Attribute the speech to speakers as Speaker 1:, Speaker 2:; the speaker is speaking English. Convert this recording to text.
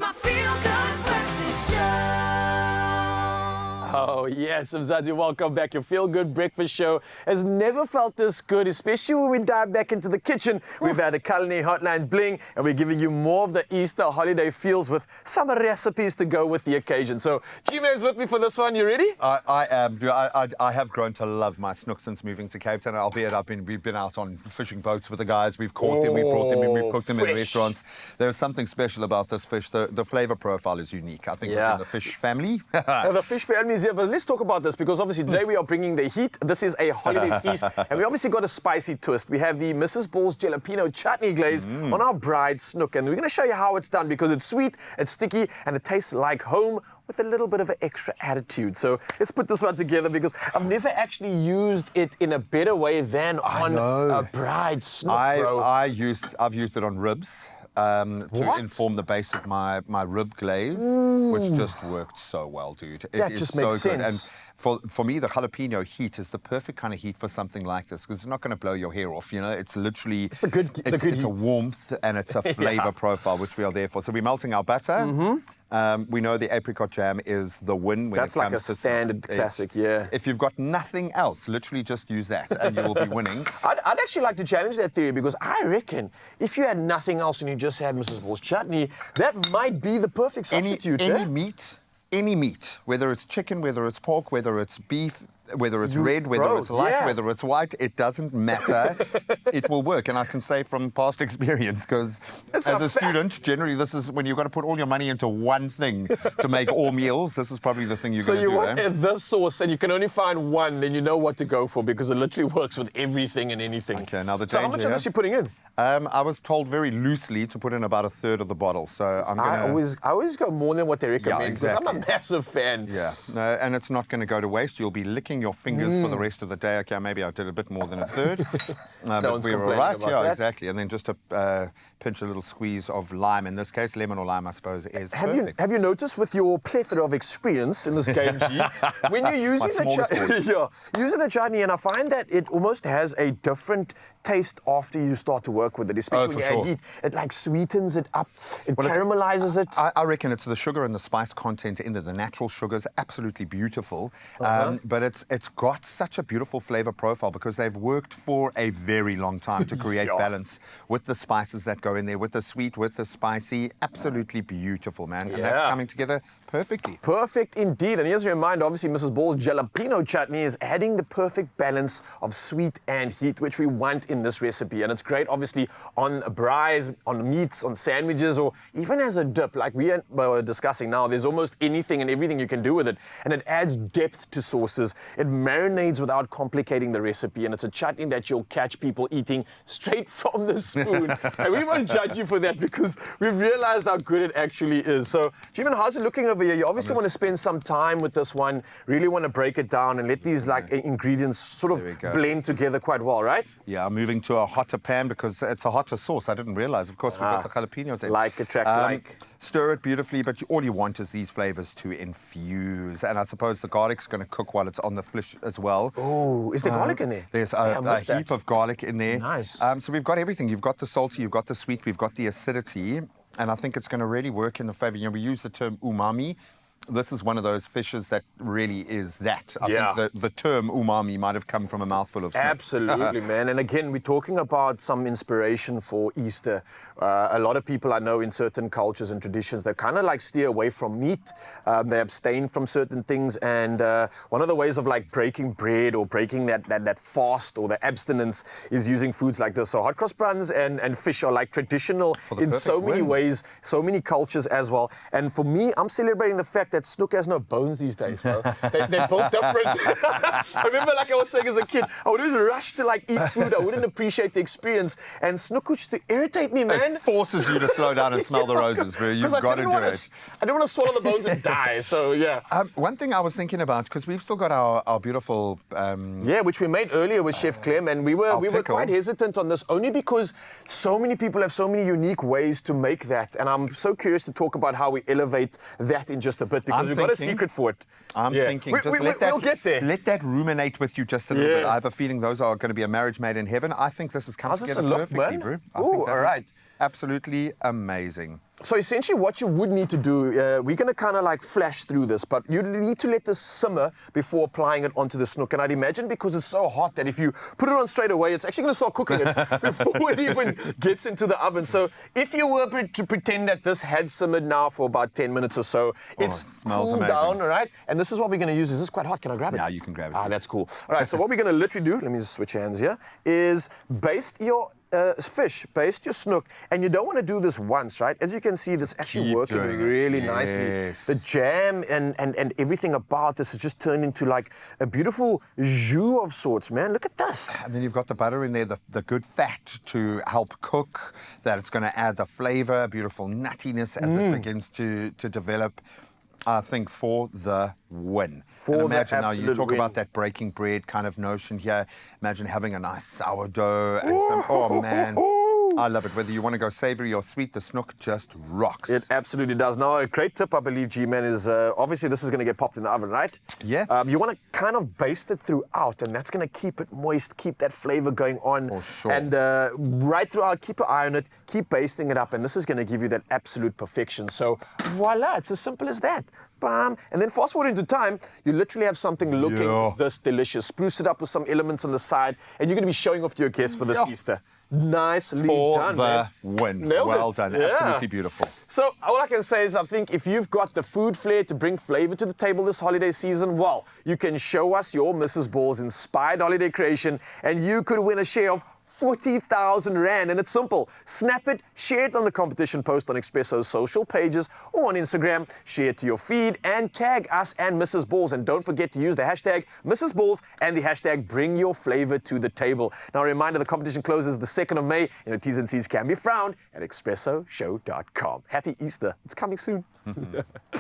Speaker 1: my feel-good breakfast show.
Speaker 2: Oh, yes, Mzansi, welcome back. Your feel-good breakfast show has never felt this good, especially when we dive back into the kitchen. We've had a culinary hotline bling, and we're giving you more of the Easter holiday feels with some recipes to go with the occasion. So, G-Man's with me for this one. You ready?
Speaker 3: I am. I have grown to love my snook since moving to Cape Town. Albeit we've been out on fishing boats with the guys. We've caught them, we've brought them in, we've cooked them in restaurants. There's something special about this fish. The flavor profile is unique. I think within the fish family.
Speaker 2: The fish family is here, but let's talk about this because obviously today we are bringing the heat. This is a holiday feast, and we obviously got a spicy twist. We have the Mrs. Ball's Jalapeno Chutney Glaze on our Braaied Snoek, and we're going to show you how it's done because it's sweet, it's sticky, and it tastes like home with a little bit of an extra attitude. So let's put this one together because I've never actually used it in a better way than on a Braaied Snoek, bro.
Speaker 3: I've used it on ribs. To inform the base of my rib glaze, which just worked so well, dude.
Speaker 2: That just makes sense.
Speaker 3: And for me, the jalapeno heat is the perfect kind of heat for something like this because it's not going to blow your hair off. You know, it's literally it's a warmth and it's a flavor profile which we are there for. So we're melting our butter. We know the apricot jam is the win when
Speaker 2: That's
Speaker 3: it comes
Speaker 2: like a standard classic, yeah.
Speaker 3: If you've got nothing else, literally just use that and you will be winning.
Speaker 2: I'd actually like to challenge that theory because I reckon if you had nothing else and you just had Mrs. Ball's chutney, that might be the perfect substitute.
Speaker 3: Any meat, whether it's chicken, whether it's pork, whether it's beef, whether it's red, whether it's light, whether it's white, it doesn't matter. It will work. And I can say from past experience, because as a student, generally this is when you've got to put all your money into one thing to make all meals, this is probably the thing you're going to do.
Speaker 2: So you want this sauce and you can only find one, then you know what to go for because it literally works with everything and anything.
Speaker 3: Okay, now the danger.
Speaker 2: So how much of this are you putting in?
Speaker 3: I was told very loosely to put in about 1/3 of the bottle. So I'm going to...
Speaker 2: I always go more than what they recommend because I'm a massive fan.
Speaker 3: Yeah, no, and it's not going to go to waste. You'll be licking your fingers for the rest of the day. Okay, maybe I did a bit more than 1/3. But we were all right. Yeah, exactly. And then just a pinch, a little squeeze of lime. In this case, lemon or lime, I suppose, is perfect.
Speaker 2: Have you noticed with your plethora of experience in this game, G, when you're using using the chutney, and I find that it almost has a different taste after you start to work with it, especially when you add heat. It like sweetens it up, it caramelizes it.
Speaker 3: I reckon it's the sugar and the spice content in there. The natural sugar's absolutely beautiful, but it's got such a beautiful flavor profile because they've worked for a very long time to create balance with the spices that go in there, with the sweet, with the spicy. Absolutely beautiful, man. And that's coming together perfectly.
Speaker 2: Perfect indeed. And here's a reminder, obviously, Mrs. Ball's Jalapeno Chutney is adding the perfect balance of sweet and heat, which we want in this recipe. And it's great, obviously, on braais, on meats, on sandwiches, or even as a dip. Like we were discussing now, there's almost anything and everything you can do with it. And it adds depth to sauces. It marinades without complicating the recipe. And it's a chutney that you'll catch people eating straight from the spoon. And we won't judge you for that because we've realized how good it actually is. So, Jim, how's it looking over here? You obviously want to spend some time with this one, really want to break it down and let these ingredients sort of blend together quite well, right?
Speaker 3: Yeah, I'm moving to a hotter pan because it's a hotter sauce. I didn't realize. Of course, we've got the jalapenos in.
Speaker 2: Like attracts like.
Speaker 3: Stir it beautifully, but all you want is these flavors to infuse. And I suppose the garlic's going to cook while it's on the fish as well.
Speaker 2: Oh, is there garlic in there?
Speaker 3: There's a heap of garlic in there.
Speaker 2: Nice.
Speaker 3: So we've got everything. You've got the salty, you've got the sweet, we've got the acidity. And I think it's going to really work in the flavor. You know, we use the term umami. This is one of those fishes that really is that. I think the term umami might have come from a mouthful of snook.
Speaker 2: Absolutely, man. And again, we're talking about some inspiration for Easter. A lot of people I know in certain cultures and traditions, they kind of like steer away from meat. They abstain from certain things. And one of the ways of like breaking bread or breaking that fast or the abstinence is using foods like this. So hot cross buns and fish are like traditional in so many ways, so many cultures as well. And for me, I'm celebrating the fact that Snoek has no bones these days, bro. They're both different. I remember, like I was saying as a kid, I would always rush to like eat food. I wouldn't appreciate the experience. And Snoek used to irritate me, man.
Speaker 3: It forces you to slow down and smell the roses, bro. You've got to do it.
Speaker 2: I don't want to swallow the bones and die, so yeah.
Speaker 3: One thing I was thinking about, because we've still got our beautiful...
Speaker 2: which we made earlier with Chef Clem, and we were quite hesitant on this, only because so many people have so many unique ways to make that. And I'm so curious to talk about how we elevate that in just a bit, because we've got a secret for it.
Speaker 3: I'm thinking,
Speaker 2: we'll get there.
Speaker 3: Let that ruminate with you just a little bit. I have a feeling those are going to be a marriage made in heaven. I think this has come together perfectly, bro.
Speaker 2: Ooh, all right.
Speaker 3: Absolutely amazing.
Speaker 2: So essentially what you would need to do, we're going to kind of like flash through this, but you need to let this simmer before applying it onto the snook. And I'd imagine because it's so hot that if you put it on straight away, it's actually going to start cooking it before it even gets into the oven. So if you were to pretend that this had simmered now for about 10 minutes or so, it's
Speaker 3: smells
Speaker 2: cooled
Speaker 3: amazing.
Speaker 2: down, all right? And this is what we're going to use. Is this quite hot? Can I grab it?
Speaker 3: Yeah, you can grab it.
Speaker 2: Ah, that's cool. All right, so what we're going to literally do, let me just switch hands here, is baste your fish, baste your snook, and you don't want to do this once, right? As you can see, this actually
Speaker 3: Keep
Speaker 2: working
Speaker 3: doing it.
Speaker 2: really nicely.
Speaker 3: Yes.
Speaker 2: The jam and everything about this has just turned into like a beautiful jus of sorts, man. Look at this.
Speaker 3: And then you've got the butter in there, the good fat to help cook, that it's going to add the flavor, beautiful nuttiness as it begins to develop. I think for the win.
Speaker 2: For
Speaker 3: and
Speaker 2: the
Speaker 3: imagine now, you
Speaker 2: absolute
Speaker 3: talk
Speaker 2: win.
Speaker 3: about that breaking bread kind of notion here. Imagine having a nice sourdough and some, oh man, I love it. Whether you want to go savory or sweet, the snook just rocks.
Speaker 2: It absolutely does. Now, a great tip, I believe, G-Man, is obviously this is going to get popped in the oven, right?
Speaker 3: Yeah.
Speaker 2: You want to kind of baste it throughout, and that's going to keep it moist, keep that flavor going on.
Speaker 3: For sure.
Speaker 2: And right throughout, keep an eye on it, keep basting it up, and this is going to give you that absolute perfection. So, voila, it's as simple as that. Bam. And then fast forward into time, you literally have something looking
Speaker 3: Yeah.
Speaker 2: this delicious. Spruce it up with some elements on the side, and you're going to be showing off to your guests for this
Speaker 3: Yeah.
Speaker 2: Easter. Nicely
Speaker 3: For
Speaker 2: done,
Speaker 3: the
Speaker 2: man.
Speaker 3: win.
Speaker 2: Nailed
Speaker 3: Well
Speaker 2: it.
Speaker 3: done.
Speaker 2: Yeah.
Speaker 3: Absolutely beautiful.
Speaker 2: So all I can say is I think if you've got the food flair to bring flavor to the table this holiday season, well, you can show us your Mrs. Ball's inspired holiday creation, and you could win a share of 40,000 Rand. And it's simple. Snap it, share it on the competition post on Expresso's social pages or on Instagram, share it to your feed and tag us and Mrs. Balls. And don't forget to use the hashtag Mrs. Balls and the hashtag Bring Your Flavor to the Table. Now, a reminder, the competition closes the 2nd of May. T's and C's can be found at expressoshow.com. Happy Easter. It's coming soon.